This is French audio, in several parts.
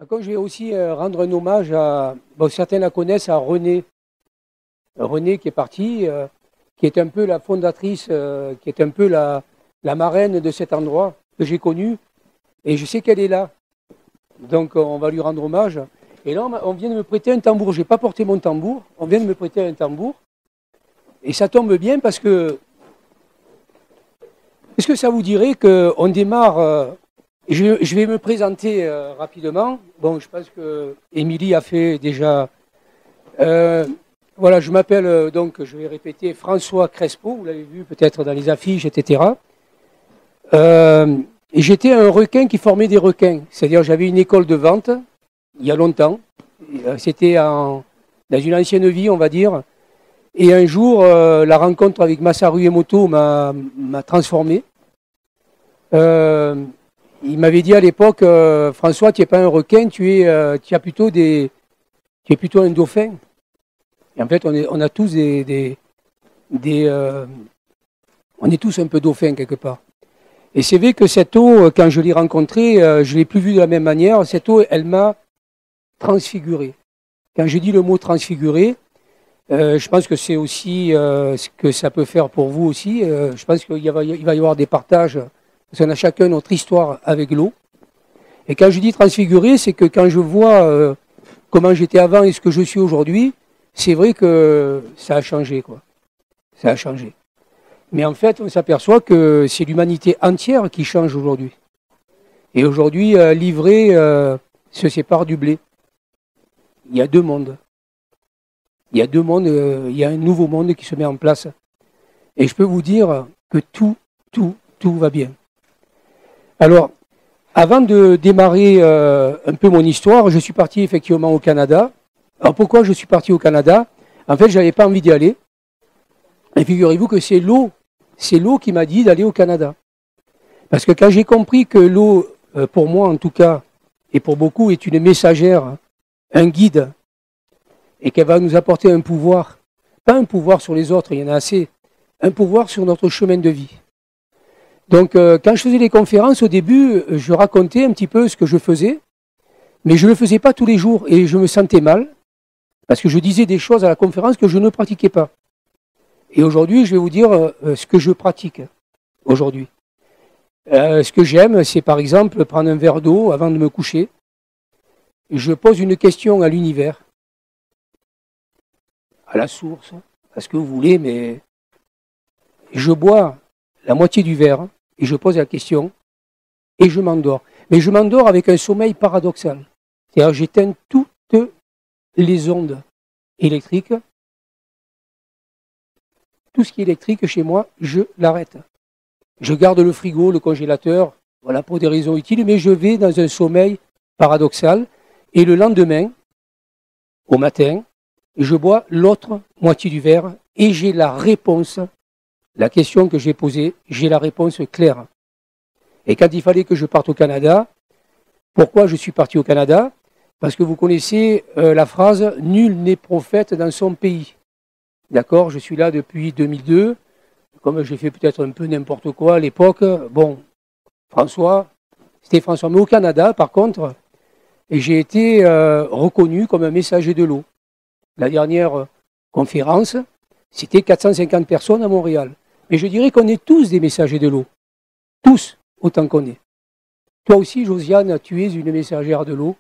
Comme je vais aussi rendre un hommage à, bon, certains la connaissent, à Renée. Renée qui est partie, qui est un peu la fondatrice, qui est un peu la marraine de cet endroit que j'ai connu. Et je sais qu'elle est là. Donc on va lui rendre hommage. Et là, on vient de me prêter un tambour. Je n'ai pas porté mon tambour. On vient de me prêter un tambour. Et ça tombe bien parce que... Est-ce que ça vous dirait qu'on démarre... Je vais me présenter rapidement. Bon, je pense que Émilie a fait déjà... voilà, je m'appelle donc, je vais répéter, François Crespo. Vous l'avez vu peut-être dans les affiches, etc. Et j'étais un requin qui formait des requins. C'est-à-dire j'avais une école de vente, il y a longtemps. C'était dans une ancienne vie, on va dire. Et un jour, la rencontre avec Masaru Emoto m'a transformé. Il m'avait dit à l'époque, François, tu n'es pas un requin, tu es plutôt un dauphin. Et en fait, on a tous on est tous un peu dauphins quelque part. Et c'est vrai que cette eau, quand je l'ai rencontrée, je ne l'ai plus vue de la même manière. Cette eau, elle m'a transfiguré. Quand je dis le mot transfiguré, je pense que c'est aussi ce que ça peut faire pour vous aussi. Je pense qu'il va y avoir des partages. Parce qu'on a chacun notre histoire avec l'eau. Et quand je dis transfiguré, c'est que quand je vois comment j'étais avant et ce que je suis aujourd'hui, c'est vrai que ça a changé, quoi. Ça a changé. Mais en fait, on s'aperçoit que c'est l'humanité entière qui change aujourd'hui. Et aujourd'hui, l'ivraie se sépare du blé. Il y a deux mondes. Il y a deux mondes, il y a un nouveau monde qui se met en place. Et je peux vous dire que tout va bien. Alors, avant de démarrer un peu mon histoire, je suis parti effectivement au Canada. Alors pourquoi je suis parti au Canada? En fait, je n'avais pas envie d'y aller. Et figurez-vous que c'est l'eau qui m'a dit d'aller au Canada. Parce que quand j'ai compris que l'eau, pour moi en tout cas, et pour beaucoup, est une messagère, un guide, et qu'elle va nous apporter un pouvoir, pas un pouvoir sur les autres, il y en a assez, un pouvoir sur notre chemin de vie. Donc, quand je faisais les conférences, au début, je racontais un petit peu ce que je faisais, mais je ne le faisais pas tous les jours et je me sentais mal, parce que je disais des choses à la conférence que je ne pratiquais pas. Et aujourd'hui, je vais vous dire ce que je pratique aujourd'hui. Ce que j'aime, c'est par exemple prendre un verre d'eau avant de me coucher. Je pose une question à l'univers, à la source, à ce que vous voulez, mais je bois la moitié du verre, et je pose la question, et je m'endors. Mais je m'endors avec un sommeil paradoxal. C'est-à-dire j'éteins toutes les ondes électriques. Tout ce qui est électrique chez moi, je l'arrête. Je garde le frigo, le congélateur, voilà, pour des raisons utiles, mais je vais dans un sommeil paradoxal. Et le lendemain, au matin, je bois l'autre moitié du verre, et j'ai la réponse. La question que j'ai posée, j'ai la réponse claire. Et quand il fallait que je parte au Canada, pourquoi je suis parti au Canada? Parce que vous connaissez la phrase « Nul n'est prophète dans son pays ». D'accord? Je suis là depuis 2002. Comme j'ai fait peut-être un peu n'importe quoi à l'époque, bon, c'était François. Mais au Canada, par contre, j'ai été reconnu comme un messager de l'eau. La dernière conférence, c'était 450 personnes à Montréal. Mais je dirais qu'on est tous des messagers de l'eau. Tous, autant qu'on est. Toi aussi, Josiane, tu es une messagère de l'eau.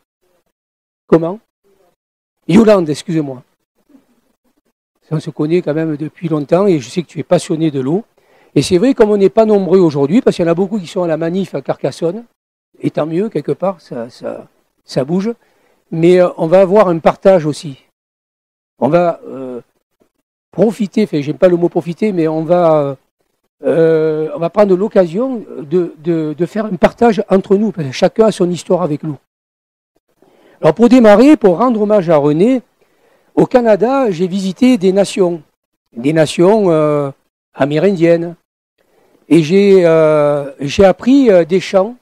Comment? Yolande, excusez-moi. On se connaît quand même depuis longtemps et je sais que tu es passionné de l'eau. Et c'est vrai, comme on n'est pas nombreux aujourd'hui, parce qu'il y en a beaucoup qui sont à la manif à Carcassonne, et tant mieux, quelque part, ça bouge. Mais on va avoir un partage aussi. On va profiter, enfin, j'aime pas le mot profiter, mais on va prendre l'occasion de faire un partage entre nous, parce que chacun a son histoire avec nous. Alors pour démarrer, pour rendre hommage à René, au Canada, j'ai visité des nations amérindiennes, Et j'ai appris des chants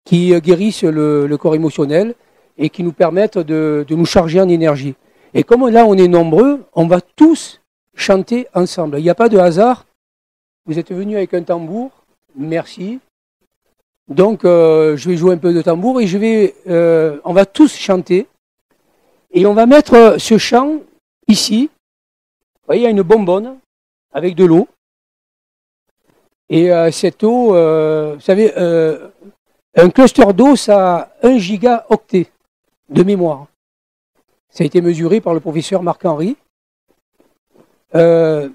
qui guérissent le corps émotionnel et qui nous permettent de nous charger en énergie. Et comme là on est nombreux, on va tous chanter ensemble. Il n'y a pas de hasard. Vous êtes venus avec un tambour, merci. Donc je vais jouer un peu de tambour et on va tous chanter. Et on va mettre ce chant ici. Vous voyez, il y a une bonbonne avec de l'eau. Et cette eau, vous savez, un cluster d'eau, ça a 1 gigaoctet de mémoire. Ça a été mesuré par le professeur Marc-Henri. Un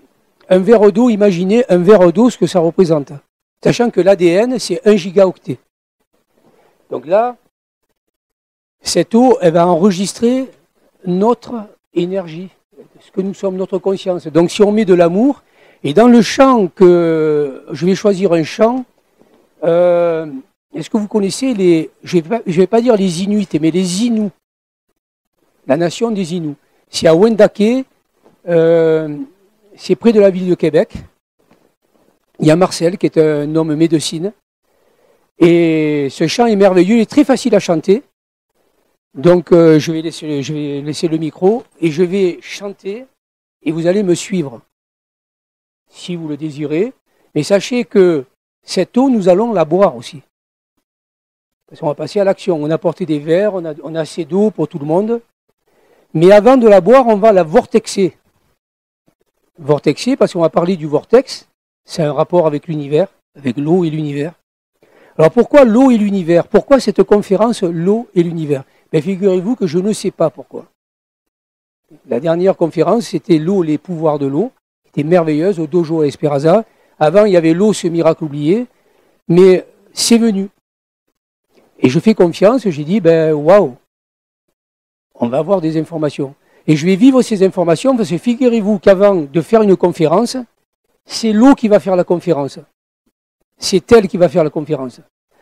verre d'eau, imaginez un verre d'eau, ce que ça représente. Sachant que l'ADN, c'est 1 gigaoctet. Donc là, cette eau, elle va enregistrer notre énergie, ce que nous sommes, notre conscience. Donc si on met de l'amour, et dans le chant que je vais choisir un chant, est-ce que vous connaissez je vais pas dire les Inuits, mais les Inuits, la nation des Inuits. C'est à Wendake, c'est près de la ville de Québec. Il y a Marcel qui est un homme médecine. Et ce chant est merveilleux, il est très facile à chanter. Donc je vais laisser le micro et je vais chanter et vous allez me suivre si vous le désirez. Mais sachez que cette eau, nous allons la boire aussi. Parce qu'on va passer à l'action. On a porté des verres, on a assez d'eau pour tout le monde. Mais avant de la boire, on va la vortexer. Vortexer, parce qu'on va parler du vortex. C'est un rapport avec l'univers, avec l'eau et l'univers. Alors pourquoi l'eau et l'univers? Pourquoi cette conférence, l'eau et l'univers? Mais figurez-vous que je ne sais pas pourquoi. La dernière conférence, c'était l'eau, les pouvoirs de l'eau. C'était merveilleuse au Dojo à Esperaza. Avant, il y avait l'eau, ce miracle oublié. Mais c'est venu. Et je fais confiance, j'ai dit, waouh, on va avoir des informations. Et je vais vivre ces informations parce que figurez-vous qu'avant de faire une conférence, c'est l'eau qui va faire la conférence. C'est elle qui va faire la conférence.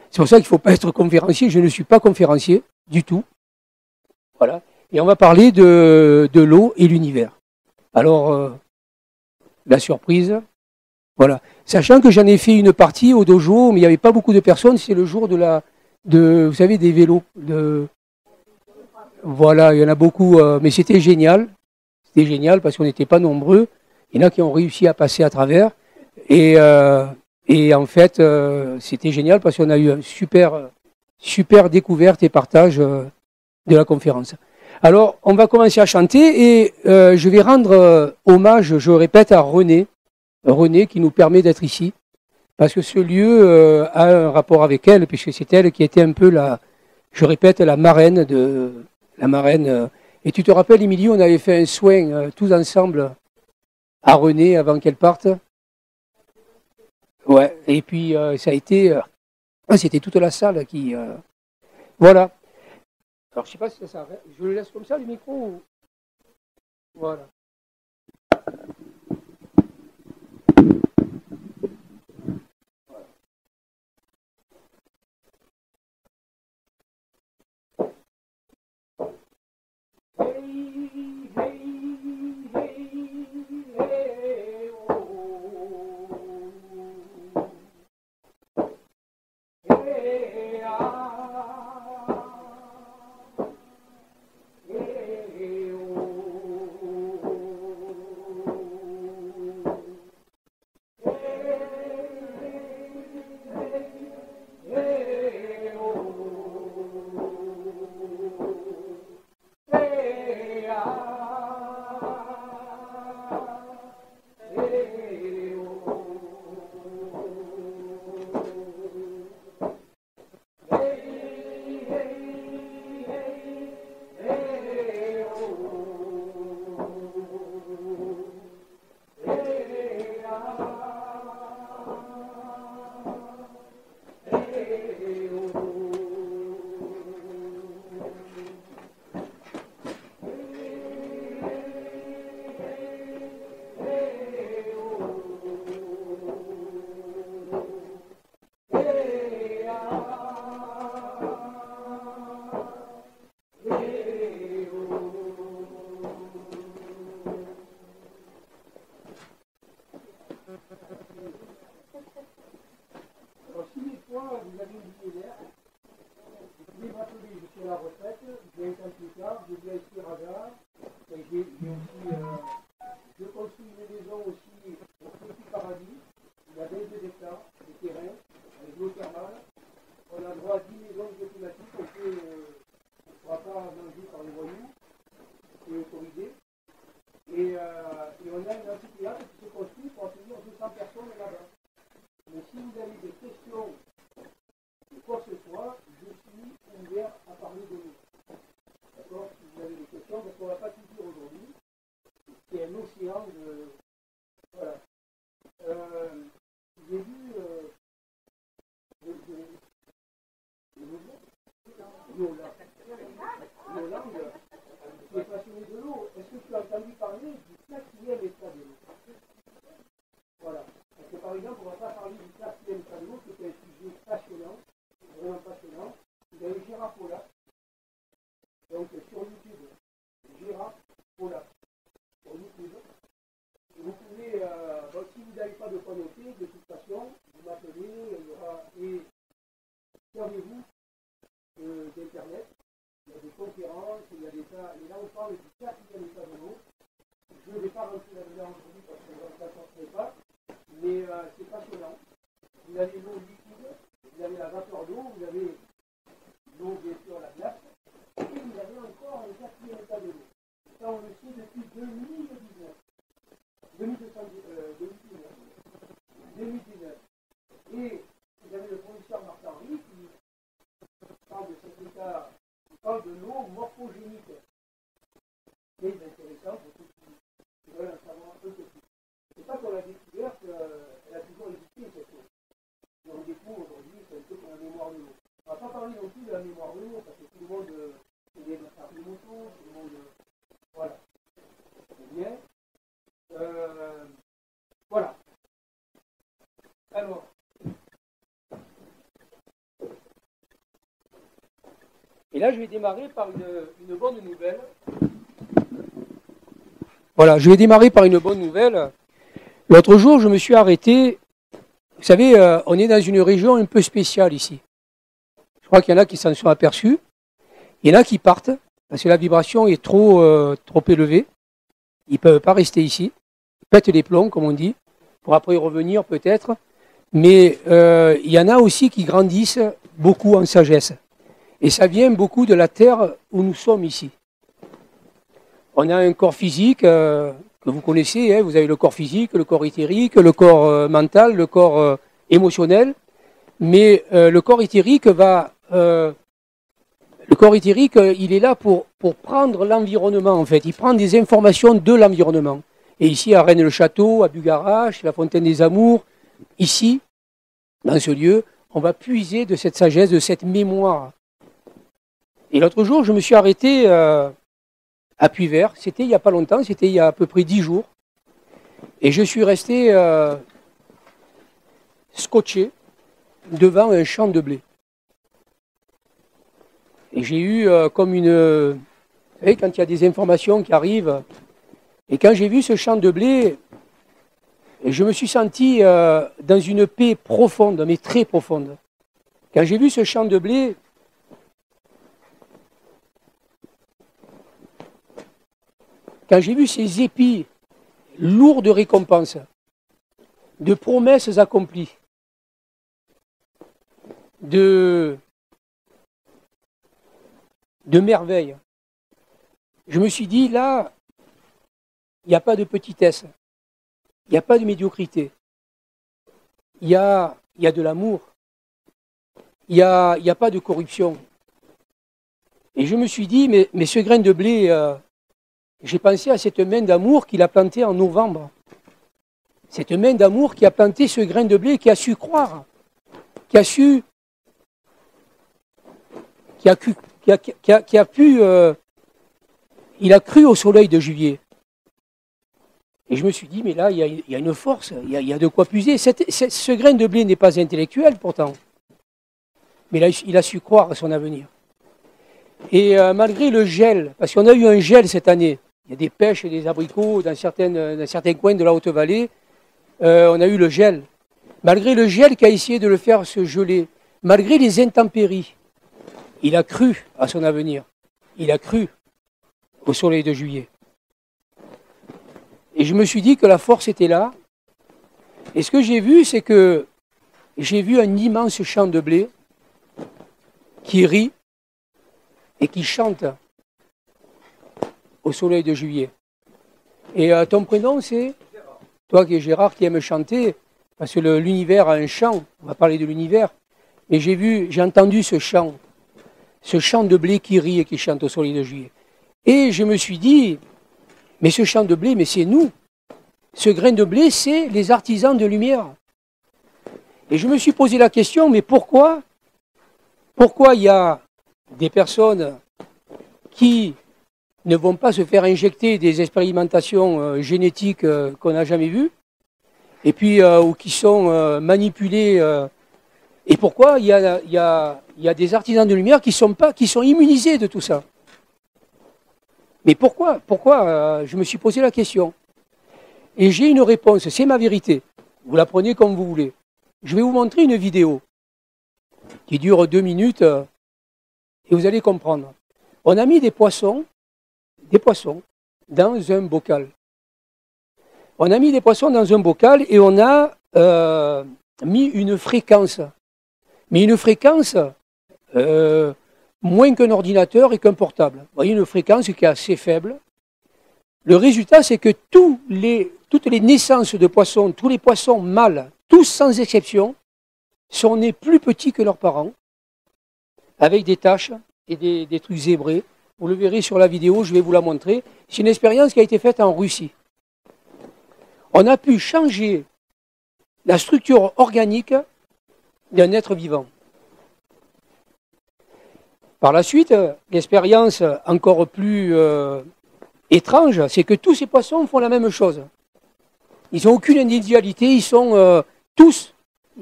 C'est pour ça qu'il ne faut pas être conférencier. Je ne suis pas conférencier du tout. Voilà. Et on va parler de l'eau et l'univers. Alors, la surprise, voilà. Sachant que j'en ai fait une partie au dojo, mais il n'y avait pas beaucoup de personnes, c'est le jour vous savez, des vélos. Voilà, il y en a beaucoup, mais c'était génial. C'était génial parce qu'on n'était pas nombreux. Il y en a qui ont réussi à passer à travers. Et en fait, c'était génial parce qu'on a eu une super découverte et partage de la conférence. Alors, on va commencer à chanter et je vais rendre hommage, je répète, à René qui nous permet d'être ici. Parce que ce lieu a un rapport avec elle, puisque c'est elle qui était un peu je répète, la marraine. Et tu te rappelles, Émilie, on avait fait un soin tous ensemble à René avant qu'elle parte. Ouais, et puis ça a été... c'était toute la salle qui... Voilà. Alors, je ne sais pas si ça s'arrête. Je le laisse comme ça, le micro ou... Voilà. exemple, on ne va pas parler du quatrième tableau, qui est un sujet passionnant, vraiment passionnant. Vous avez Gérard Paula, donc sur YouTube, Gérard Paula, sur YouTube. Vous pouvez, si vous n'avez pas de quoi noter, de toute façon, vous m'appelez, et servez-vous d'Internet. Il y a des conférences, il y a des tas, et là on parle du quatrième tableau. Je ne vais pas rentrer là-dedans aujourd'hui parce que je ne sortirai pas, mais c'est passionnant. Vous avez l'eau liquide, vous avez la vapeur d'eau, vous avez l'eau bien sûr, la glace, et vous avez encore un quatrième tableau. Ça on le sait depuis 2019. 2019. Et vous avez le professeur Marc-Henri qui parle de cet état, qui parle de l'eau morphogénique. C'est intéressant pour ceux qui veulent en savoir un peu plus. C'est pas qu'on l'a découverte, elle a toujours existé cette eau. Et on découvre aujourd'hui, c'est un peu comme la mémoire de l'eau. On ne va pas parler non plus de la mémoire de l'eau, parce que tout le monde est des massacres de moto, tout le monde. Voilà. C'est bien. Voilà. Alors. Et là, je vais démarrer par une bonne nouvelle. Voilà, je vais démarrer par une bonne nouvelle. L'autre jour, je me suis arrêté. Vous savez, on est dans une région un peu spéciale ici. Je crois qu'il y en a qui s'en sont aperçus. Il y en a qui partent, parce que la vibration est trop élevée. Ils ne peuvent pas rester ici. Ils pètent les plombs, comme on dit, pour après revenir peut-être. Mais il y en a aussi qui grandissent beaucoup en sagesse. Et ça vient beaucoup de la terre où nous sommes ici. On a un corps physique que vous connaissez, hein, vous avez le corps physique, le corps éthérique, le corps mental, le corps émotionnel. Mais le corps éthérique il est là pour prendre l'environnement en fait. Il prend des informations de l'environnement. Et ici à Rennes-le-Château, à Bugarache, la Fontaine des Amours, ici, dans ce lieu, on va puiser de cette sagesse, de cette mémoire. Et l'autre jour, je me suis arrêté à Puyvert. C'était il n'y a pas longtemps, c'était il y a à peu près 10 jours. Et je suis resté scotché devant un champ de blé. Et j'ai eu comme une... Vous savez, quand il y a des informations qui arrivent, et quand j'ai vu ce champ de blé, je me suis senti dans une paix profonde, mais très profonde. Quand j'ai vu ce champ de blé, quand j'ai vu ces épis lourds de récompenses, de promesses accomplies, de merveilles, je me suis dit, là, il n'y a pas de petitesse, il n'y a pas de médiocrité, il y a de l'amour, il n'y a pas de corruption. Et je me suis dit, mais ce grain de blé, j'ai pensé à cette main d'amour qu'il a plantée en novembre. Cette main d'amour qui a planté ce grain de blé, qui a su croire, qui il a cru au soleil de juillet. Et je me suis dit, mais là, il y a une force, il y a de quoi puiser. Ce grain de blé n'est pas intellectuel pourtant, mais là, il a su croire à son avenir. Et malgré le gel, parce qu'on a eu un gel cette année, il y a des pêches et des abricots dans certains coins de la Haute-Vallée, on a eu le gel. Malgré le gel qui a essayé de le faire se geler, malgré les intempéries, il a cru à son avenir. Il a cru au soleil de juillet. Et je me suis dit que la force était là. Et ce que j'ai vu, c'est que j'ai vu un immense champ de blé qui rit et qui chante au soleil de juillet. Et ton prénom, c'est toi qui es Gérard, qui aime chanter, parce que l'univers a un chant, on va parler de l'univers, mais j'ai entendu ce chant de blé qui rit et qui chante au soleil de juillet. Et je me suis dit, mais ce champ de blé, mais c'est nous. Ce grain de blé, c'est les artisans de lumière. Et je me suis posé la question, mais pourquoi il y a des personnes qui ne vont pas se faire injecter des expérimentations génétiques qu'on n'a jamais vues, et puis ou qui sont manipulés. Et pourquoi il y a des artisans de lumière qui sont immunisés de tout ça. Mais pourquoi je me suis posé la question. Et j'ai une réponse, c'est ma vérité. Vous la prenez comme vous voulez. Je vais vous montrer une vidéo qui dure 2 minutes et vous allez comprendre. On a mis des poissons dans un bocal. On a mis des poissons dans un bocal et on a mis une fréquence. Mais une fréquence moins qu'un ordinateur et qu'un portable. Vous voyez, une fréquence qui est assez faible. Le résultat, c'est que toutes les naissances de poissons, tous les poissons mâles, tous sans exception, sont nés plus petits que leurs parents, avec des taches et des trucs zébrés. Vous le verrez sur la vidéo, je vais vous la montrer. C'est une expérience qui a été faite en Russie. On a pu changer la structure organique d'un être vivant. Par la suite, l'expérience encore plus étrange, c'est que tous ces poissons font la même chose. Ils n'ont aucune individualité, ils sont tous,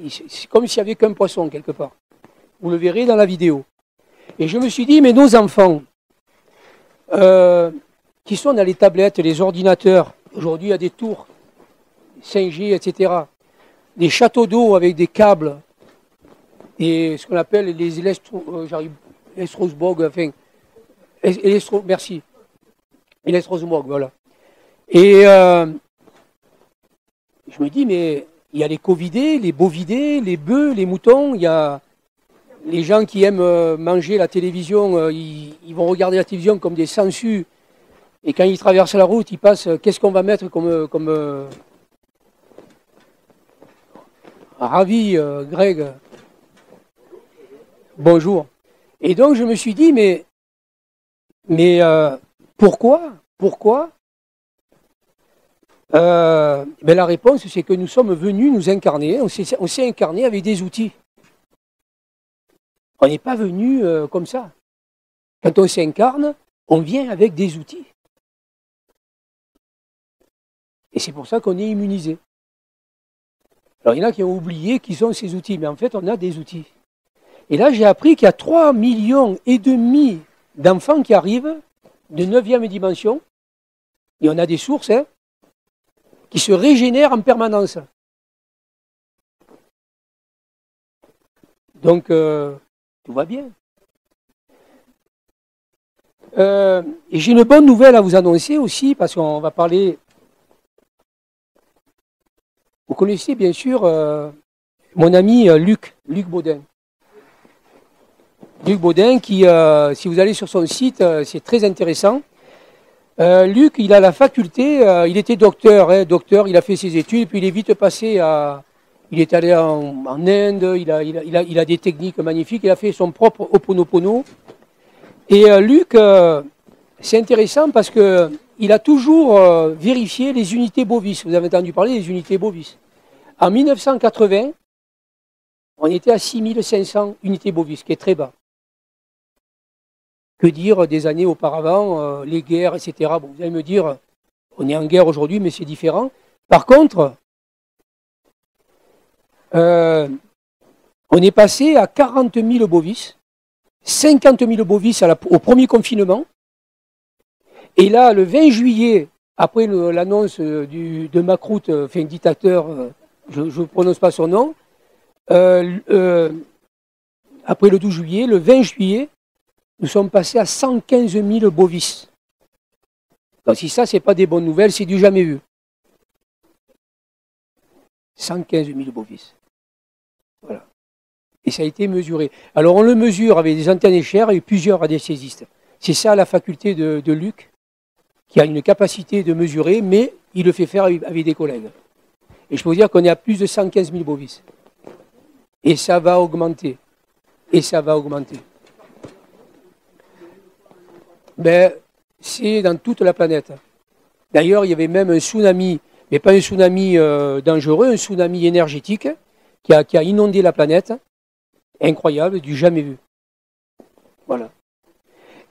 c'est comme s'il n'y avait qu'un poisson quelque part. Vous le verrez dans la vidéo. Et je me suis dit, mais nos enfants, qui sont dans les tablettes, les ordinateurs, aujourd'hui il y a des tours 5G, etc., des châteaux d'eau avec des câbles, et ce qu'on appelle les électrosmog, enfin, merci, électrosmog, voilà. Et je me dis, mais il y a les covidés, les bovidés, les bœufs, les moutons, il y a les gens qui aiment manger la télévision, ils vont regarder la télévision comme des sangsues, et quand ils traversent la route, ils passent, qu'est-ce qu'on va mettre comme ravi, Greg. Bonjour. Et donc je me suis dit, mais pourquoi la réponse, c'est que nous sommes venus nous incarner, on s'est incarné avec des outils. On n'est pas venu comme ça. Quand on s'incarne, on vient avec des outils. Et c'est pour ça qu'on est immunisé. Alors il y en a qui ont oublié qu'ils ont ces outils, mais en fait on a des outils. Et là j'ai appris qu'il y a 3,5 millions d'enfants qui arrivent de 9e dimension, et on a des sources, qui se régénèrent en permanence. Donc tout va bien. Et j'ai une bonne nouvelle à vous annoncer aussi, parce qu'on va parler. Vous connaissez bien sûr mon ami Luc Baudin. Luc Baudin qui, si vous allez sur son site, c'est très intéressant. Luc, il a la faculté, il était docteur, il a fait ses études, puis il est vite passé à... Il est allé en Inde, il a des techniques magnifiques, il a fait son propre Ho'oponopono. Et Luc, c'est intéressant parce qu'il a toujours vérifié les unités bovis. Vous avez entendu parler des unités bovis. En 1980, on était à 6500 unités bovis, ce qui est très bas. Que dire des années auparavant, les guerres, etc. Bon, vous allez me dire, on est en guerre aujourd'hui, mais c'est différent. Par contre, on est passé à 40 000 bovis, 50 000 bovis au premier confinement. Et là, le 20 juillet, après l'annonce de Macroute, enfin dictateur, je ne prononce pas son nom, après le 12 juillet, le 20 juillet, nous sommes passés à 115 000 bovis. Donc si ça, ce n'est pas des bonnes nouvelles, c'est du jamais vu. 115 000 bovis. Voilà. Et ça a été mesuré. Alors on le mesure avec des antennes échères et plusieurs anesthésistes. C'est ça la faculté de Luc, qui a une capacité de mesurer, mais il le fait faire avec des collègues. Et je peux vous dire qu'on est à plus de 115 000 bovis. Et ça va augmenter. Et ça va augmenter. Ben, c'est dans toute la planète. D'ailleurs, il y avait même un tsunami, mais pas un tsunami dangereux, un tsunami énergétique qui a inondé la planète. Incroyable, du jamais vu. Voilà.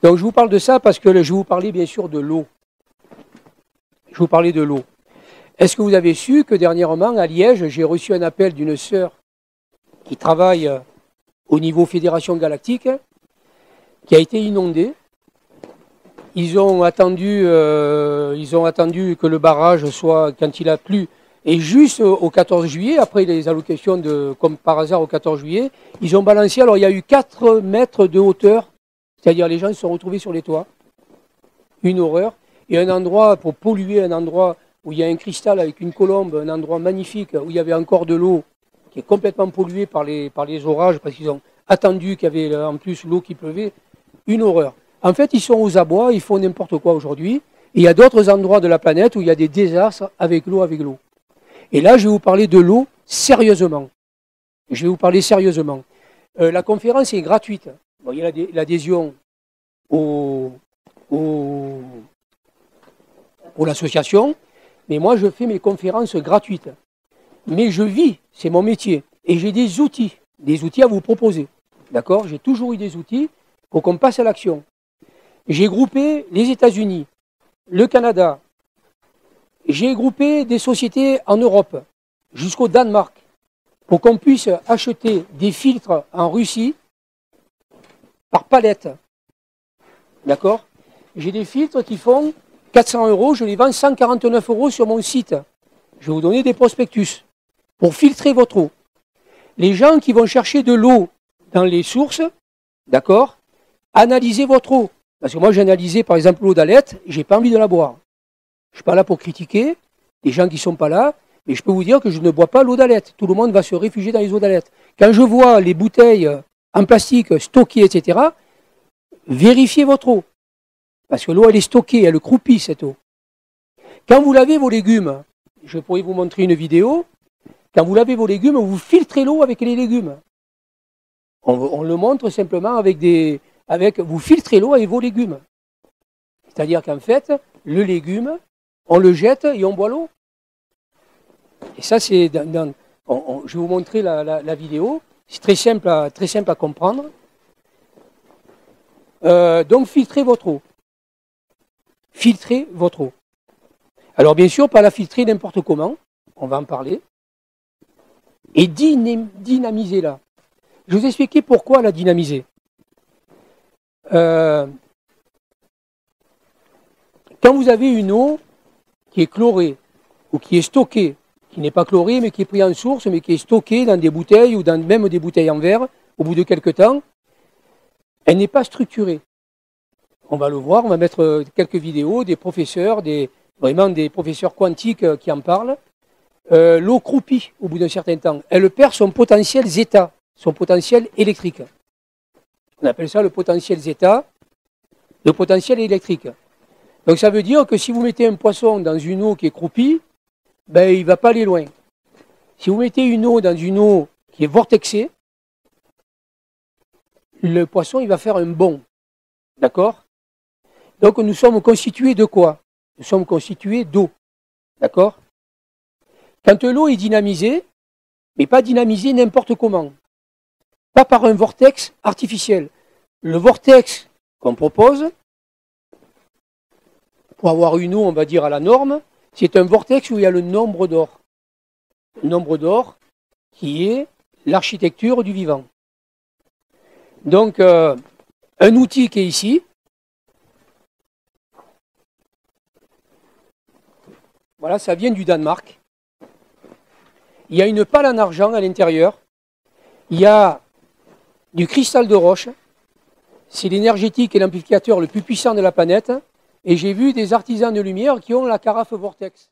Donc je vous parle de ça parce que je vais vous parler bien sûr de l'eau. Je vais vous parler de l'eau. Est-ce que vous avez su que dernièrement, à Liège, j'ai reçu un appel d'une sœur qui travaille au niveau Fédération Galactique, qui a été inondée. Ils ont attendu que le barrage soit, quand il a plu, et juste au 14 juillet, après les allocations, comme par hasard au 14 juillet, ils ont balancé, alors il y a eu 4 mètres de hauteur, c'est-à-dire les gens se sont retrouvés sur les toits, une horreur, et un endroit pour polluer, un endroit où il y a un cristal avec une colombe, un endroit magnifique, où il y avait encore de l'eau, qui est complètement polluée par les orages, parce qu'ils ont attendu qu'il y avait en plus l'eau qui pleuvait, une horreur. En fait, ils sont aux abois, ils font n'importe quoi aujourd'hui. Et il y a d'autres endroits de la planète où il y a des désastres avec l'eau, Et là, je vais vous parler de l'eau sérieusement. Je vais vous parler sérieusement. La conférence est gratuite. Bon, il y a l'adhésion pour l'association, mais moi, je fais mes conférences gratuites. Mais je vis, c'est mon métier, et j'ai des outils à vous proposer. D'accord? J'ai toujours eu des outils pour qu'on passe à l'action. J'ai groupé les États-Unis, le Canada, j'ai groupé des sociétés en Europe, jusqu'au Danemark, pour qu'on puisse acheter des filtres en Russie par palette. D'accord? J'ai des filtres qui font 400 €, je les vends 149 € sur mon site. Je vais vous donner des prospectus pour filtrer votre eau. Les gens qui vont chercher de l'eau dans les sources, d'accord, analysez votre eau. Parce que moi, j'ai analysé, par exemple, l'eau d'Alette, je n'ai pas envie de la boire. Je ne suis pas là pour critiquer les gens qui ne sont pas là, mais je peux vous dire que je ne bois pas l'eau d'Alette. Tout le monde va se réfugier dans les eaux d'Alette. Quand je vois les bouteilles en plastique stockées, etc., vérifiez votre eau. Parce que l'eau, elle est stockée, elle croupit, cette eau. Quand vous lavez vos légumes, je pourrais vous montrer une vidéo, quand vous lavez vos légumes, vous filtrez l'eau avec les légumes. On le montre simplement vous filtrez l'eau avec vos légumes. C'est-à-dire qu'en fait, le légume, on le jette et on boit l'eau. Et ça, c'est je vais vous montrer la vidéo. C'est très simple à comprendre. Donc, filtrez votre eau. Filtrez votre eau. Alors, bien sûr, pas la filtrer n'importe comment. On va en parler. Et dynamisez-la. Je vais vous expliquer pourquoi la dynamiser. Quand vous avez une eau qui est chlorée ou qui est stockée, qui n'est pas chlorée mais qui est prise en source, mais qui est stockée dans des bouteilles ou dans même des bouteilles en verre, au bout de quelques temps, elle n'est pas structurée. On va le voir, on va mettre quelques vidéos des professeurs, vraiment des professeurs quantiques qui en parlent. L'eau croupit au bout d'un certain temps. Elle perd son potentiel zeta, son potentiel électrique. On appelle ça le potentiel zeta, le potentiel électrique. Donc ça veut dire que si vous mettez un poisson dans une eau qui est croupie, ben, il ne va pas aller loin. Si vous mettez une eau dans une eau qui est vortexée, le poisson il va faire un bond. D'accord? Donc nous sommes constitués de quoi? Nous sommes constitués d'eau. D'accord? Quand l'eau est dynamisée, mais pas dynamisée n'importe comment. Pas par un vortex artificiel. Le vortex qu'on propose, pour avoir une eau, on va dire, à la norme, c'est un vortex où il y a le nombre d'or. Le nombre d'or qui est l'architecture du vivant. Donc, un outil qui est ici. Voilà, ça vient du Danemark. Il y a une pale en argent à l'intérieur. Il y a du cristal de roche. C'est l'énergétique et l'amplificateur le plus puissant de la planète. Et j'ai vu des artisans de lumière qui ont la carafe vortex.